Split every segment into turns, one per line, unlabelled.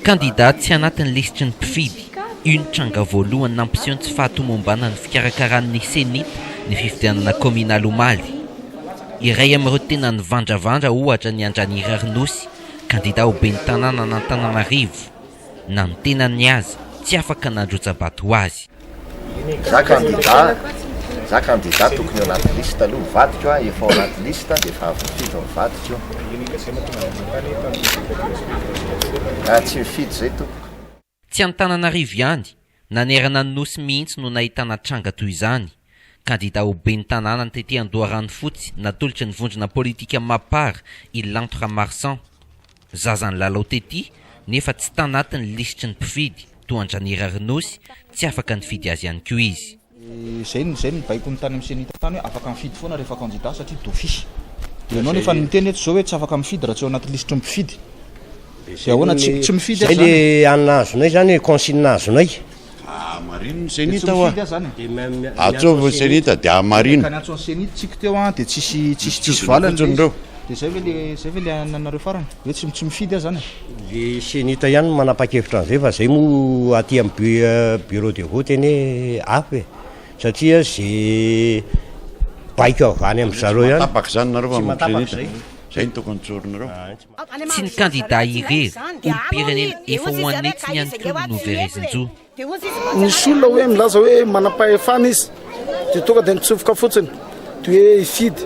Kandidaty tsy anatin'ny lisitry ny mpifidy io ny tranga voalohany nampiseho tsy fahatomombana ny fikarakaran'ny senita ny fifidianana kominaly Omaly. Iray amin'ireo tena nivandravandra ohatra ny Andranira Arnosy, kandida ho ben'ny tanàna n'Antananarivo, na ny tenany azy tsy afaka nandrotsabato azy.
Za kandida tokony ao anaty lista aloha mivadika aho, efa ao anaty lista dia efa voafidy mivadika aho. Tsy mifidy zay tompoko.
Tsy Antananarivo ihany, nanerana ny nosy mihitsy no nahitana tranga toy izany. Kandida ho ben'ny tanàna ny Tetê Andoharano fotsy natolotry ny vondrona politika mapara i Lanto Ramarsan. Zaza ny lalao Tetê nefa tsy tanatin'ny lisitry ny mpifidy toa Andranira Arnosy tsy afaka nifidy azy ihany koa izy.
Zay ny baiko ny tany amin'ny senita tany hoe afaka mifidy foana rehefa kandida satria d'office. Dia ianao nefa niteny eto zao hoe tsy afaka mifidy raha tsy ao anaty lisitry mpifidy. Dia ahoana tsy mifidy
zay le anina azonay zany consigne azonay.
Marino senita hoa atsovo senita dia marino
ka nyantso ny senita tsika teo dia tsisy valany
reo.
Dia zay ve le anareo farany hoe tsy mifidy zany.
Le senita ihany manapa-kevitra an'izay fa zay mo aty amin'ny bureau de vote eny afy satria zay baiko avy any amin'ny zareo ihany
tapaka zany nareo fa senita zay ny tokony tsorinareo.
Tsy ny kandida irery olo-pirenena efa ho anetsiny ihany koa no Verezinjo.
Nisy olona hoe milaza hoe manam-pahefana izy dia tonga dia mitsofoka fotsiny dia hoe hifidy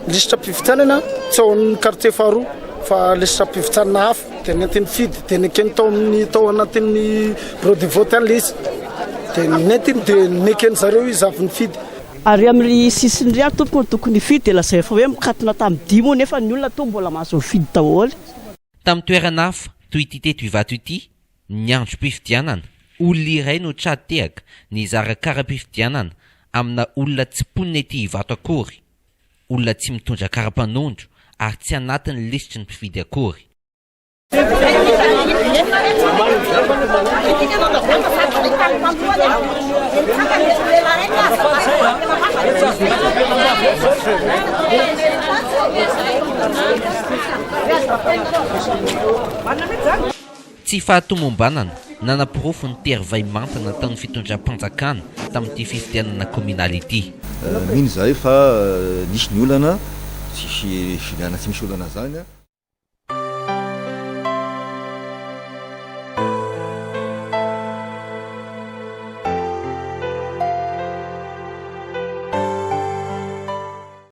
lisitra mpifidianana tsy ao amin'ny quartier faharoa fa lisitra mpifidianana hafa dia nety mifidy dia nekeny tao anatin'ny bureau de vote any le izy dia nety dia nekeny zareo izy avy nifidy.
Ary amin'ny sisiny ry tompoko tokony hifidy dia lazay efa hoe mikatona tamin'ny dimo nefa ny olona to mbola mahazo mifidy daholo.
Tamin'ny toerana hafa toy ity teto ivato ity, ny androm-pifidianana olona iray no tratehaka ny zarakara-pifidianana amina olona tsy mponina ety ivato akory, olona tsy mitondra kara-panondro ary tsy anatin'ny lisitry ny mpifidy akory. Tsy fahatomombanana nanapirofo ny terivay mantana tamin'ny fitondram-panjakana tamin'ity fifidianana kominaly ity.
Mino zay fa nisy ny olana tsy misy olana zany